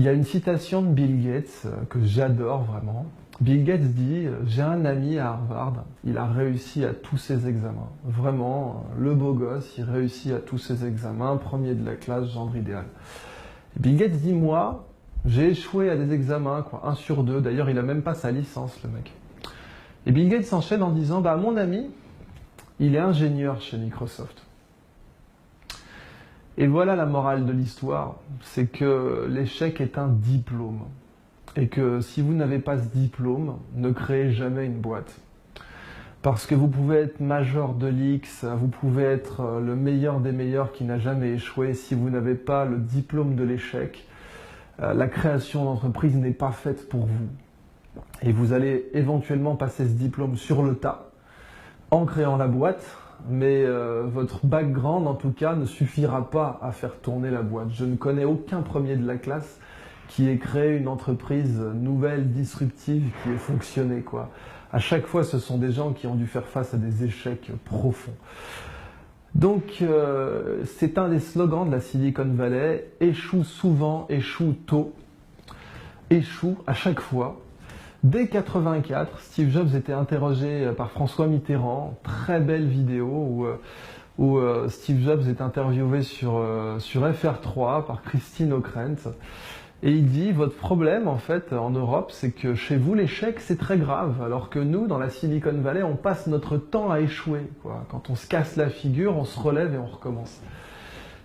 Il y a une citation de Bill Gates que j'adore vraiment. Bill Gates dit « J'ai un ami à Harvard, il a réussi à tous ses examens. Vraiment, le beau gosse, il réussit à tous ses examens, premier de la classe, genre idéal. » Bill Gates dit « Moi, j'ai échoué à des examens, quoi, 1 sur 2. D'ailleurs, il n'a même pas sa licence, le mec. » Et Bill Gates s'enchaîne en disant « Bah, mon ami, il est ingénieur chez Microsoft. » Et voilà la morale de l'histoire, c'est que l'échec est un diplôme. Et que si vous n'avez pas ce diplôme, ne créez jamais une boîte. Parce que vous pouvez être major de l'X, vous pouvez être le meilleur des meilleurs qui n'a jamais échoué. Si vous n'avez pas le diplôme de l'échec, la création d'entreprise n'est pas faite pour vous. Et vous allez éventuellement passer ce diplôme sur le tas, en créant la boîte, mais votre background en tout cas ne suffira pas à faire tourner la boîte. Je ne connais aucun premier de la classe qui ait créé une entreprise nouvelle, disruptive, qui ait fonctionné, quoi. À chaque fois, ce sont des gens qui ont dû faire face à des échecs profonds. Donc, c'est un des slogans de la Silicon Valley, échoue souvent, échoue tôt, échoue à chaque fois. Dès 1984, Steve Jobs était interrogé par François Mitterrand, très belle vidéo où Steve Jobs est interviewé sur FR3 par Christine Ockrent. Et il dit, votre problème en fait en Europe, c'est que chez vous l'échec c'est très grave, alors que nous dans la Silicon Valley on passe notre temps à échouer, quoi. Quand on se casse la figure, on se relève et on recommence.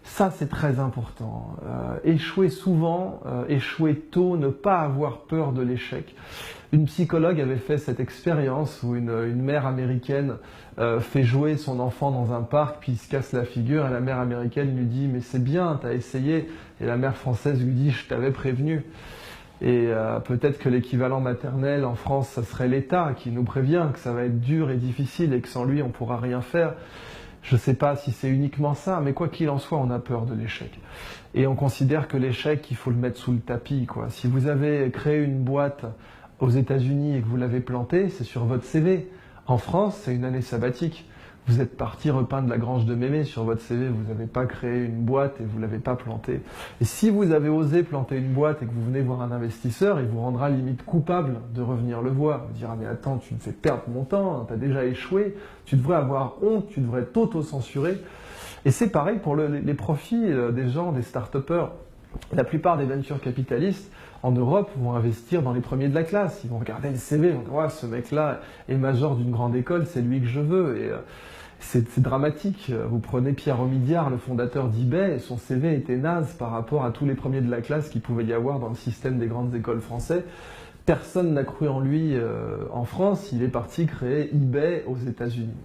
Ça c'est très important. Échouer souvent, échouer tôt, ne pas avoir peur de l'échec. Une psychologue avait fait cette expérience où une mère américaine fait jouer son enfant dans un parc, puis il se casse la figure, et la mère américaine lui dit « mais c'est bien, t'as essayé », et la mère française lui dit « je t'avais prévenu ». Et peut-être que l'équivalent maternel en France, ça serait l'État qui nous prévient que ça va être dur et difficile et que sans lui on ne pourra rien faire. Je ne sais pas si c'est uniquement ça, mais quoi qu'il en soit, on a peur de l'échec. Et on considère que l'échec, il faut le mettre sous le tapis, quoi. Si vous avez créé une boîte aux États-Unis et que vous l'avez plantée, c'est sur votre CV. En France, c'est une année sabbatique. Vous êtes parti repeindre la grange de Mémé sur votre CV, vous n'avez pas créé une boîte et vous ne l'avez pas plantée. Et si vous avez osé planter une boîte et que vous venez voir un investisseur, il vous rendra limite coupable de revenir le voir. Vous dira, mais attends, tu me fais perdre mon temps, tu as déjà échoué, tu devrais avoir honte, tu devrais t'auto-censurer. Et c'est pareil pour les profits des gens, des start-upers. La plupart des venture capitalistes en Europe vont investir dans les premiers de la classe. Ils vont regarder le CV, ils vont dire ouais, ce mec-là est major d'une grande école, c'est lui que je veux. Et c'est dramatique. Vous prenez Pierre Omidyar, le fondateur d'eBay, et son CV était naze par rapport à tous les premiers de la classe qu'il pouvait y avoir dans le système des grandes écoles françaises. Personne n'a cru en lui en France, il est parti créer eBay aux États-Unis.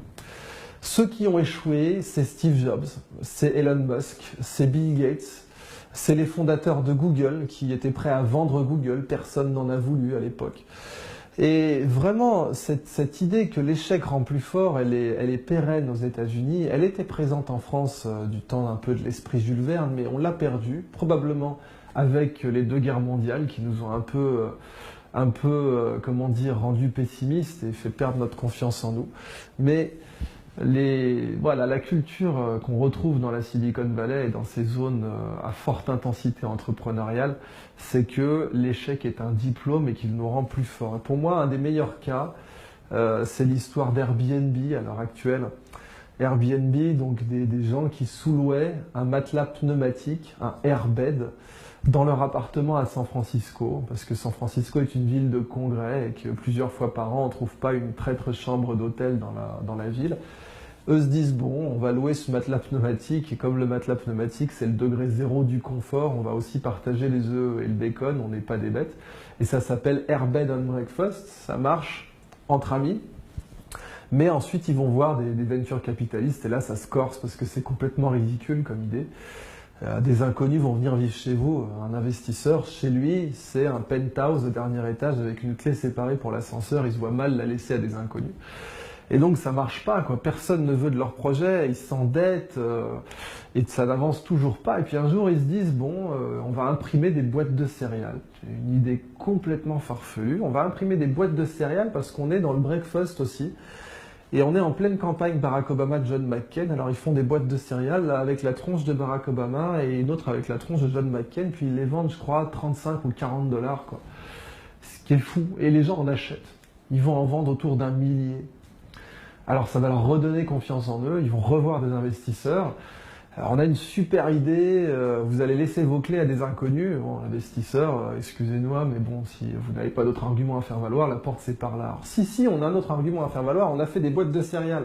Ceux qui ont échoué, c'est Steve Jobs, c'est Elon Musk, c'est Bill Gates, c'est les fondateurs de Google qui étaient prêts à vendre Google, personne n'en a voulu à l'époque. Et vraiment, cette idée que l'échec rend plus fort, elle est pérenne aux États-Unis, elle était présente en France du temps un peu de l'esprit Jules Verne, mais on l'a perdue, probablement avec les 2 guerres mondiales qui nous ont un peu comment dire, rendu pessimistes et fait perdre notre confiance en nous. Mais voilà, la culture qu'on retrouve dans la Silicon Valley et dans ces zones à forte intensité entrepreneuriale, c'est que l'échec est un diplôme et qu'il nous rend plus forts. Et pour moi, un des meilleurs cas, c'est l'histoire d'Airbnb à l'heure actuelle. Airbnb, donc des gens qui sous-louaient un matelas pneumatique, un airbed, dans leur appartement à San Francisco, parce que San Francisco est une ville de congrès et que plusieurs fois par an, on ne trouve pas une traître chambre d'hôtel dans la ville. Eux se disent, bon, on va louer ce matelas pneumatique, et comme le matelas pneumatique, c'est le degré zéro du confort, on va aussi partager les œufs et le bacon, on n'est pas des bêtes. Et ça s'appelle Airbed and Breakfast, ça marche entre amis. Mais ensuite, ils vont voir des venture capitalistes, et là, ça se corse, parce que c'est complètement ridicule comme idée. Des inconnus vont venir vivre chez vous. Un investisseur, chez lui, c'est un penthouse au dernier étage avec une clé séparée pour l'ascenseur. Il se voit mal la laisser à des inconnus. Et donc ça marche pas, quoi. Personne ne veut de leur projet, ils s'endettent et ça n'avance toujours pas. Et puis un jour ils se disent bon, on va imprimer des boîtes de céréales. C'est une idée complètement farfelue. On va imprimer des boîtes de céréales parce qu'on est dans le breakfast aussi. Et on est en pleine campagne Barack Obama, John McCain. Alors ils font des boîtes de céréales là, avec la tronche de Barack Obama et une autre avec la tronche de John McCain. Puis ils les vendent, je crois, 35 ou 40 dollars, quoi. Ce qui est fou. Et les gens en achètent. Ils vont en vendre autour d'1 millier. Alors ça va leur redonner confiance en eux. Ils vont revoir des investisseurs. Alors on a une super idée, vous allez laisser vos clés à des inconnus. Bon, investisseurs, excusez-moi, mais bon, si vous n'avez pas d'autre argument à faire valoir, la porte c'est par là. Alors, si, on a un autre argument à faire valoir, on a fait des boîtes de céréales.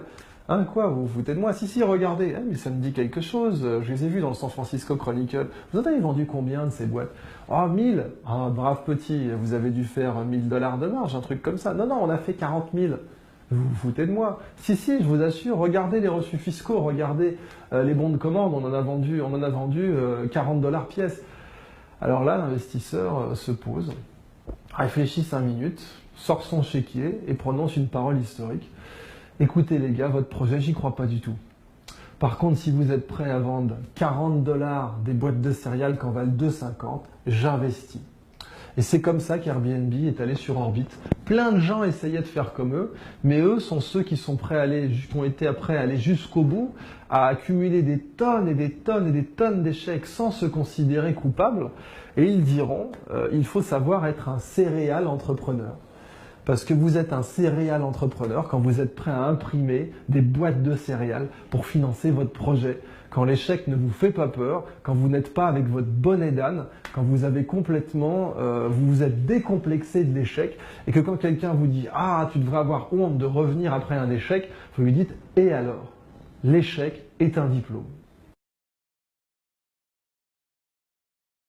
Hein, quoi, vous vous foutez de moi? Si, regardez, mais ça me dit quelque chose, je les ai vus dans le San Francisco Chronicle. Vous en avez vendu combien de ces boîtes? Oh, 1000. Ah, brave petit, vous avez dû faire 1000 dollars de marge, un truc comme ça. Non, on a fait 40 000. Vous vous foutez de moi? Si, je vous assure, regardez les reçus fiscaux, regardez les bons de commande, on en a vendu 40 dollars pièce. Alors là, l'investisseur se pose, réfléchit 5 minutes, sort son chéquier et prononce une parole historique. Écoutez les gars, votre projet, j'y crois pas du tout. Par contre, si vous êtes prêts à vendre 40 dollars des boîtes de céréales qu'en valent 2,50, j'investis. Et c'est comme ça qu'Airbnb est allé sur orbite. Plein de gens essayaient de faire comme eux, mais eux sont ceux qui sont prêts à aller, qui ont été prêts à aller jusqu'au bout, à accumuler des tonnes et des tonnes et des tonnes d'échecs sans se considérer coupables. Et ils diront, il faut savoir être un céréal entrepreneur. Parce que vous êtes un céréal entrepreneur quand vous êtes prêt à imprimer des boîtes de céréales pour financer votre projet. Quand l'échec ne vous fait pas peur, quand vous n'êtes pas avec votre bonnet d'âne, quand vous avez complètement, vous vous êtes décomplexé de l'échec et que quand quelqu'un vous dit « Ah, tu devrais avoir honte de revenir après un échec », vous lui dites « Et alors ?» L'échec est un diplôme.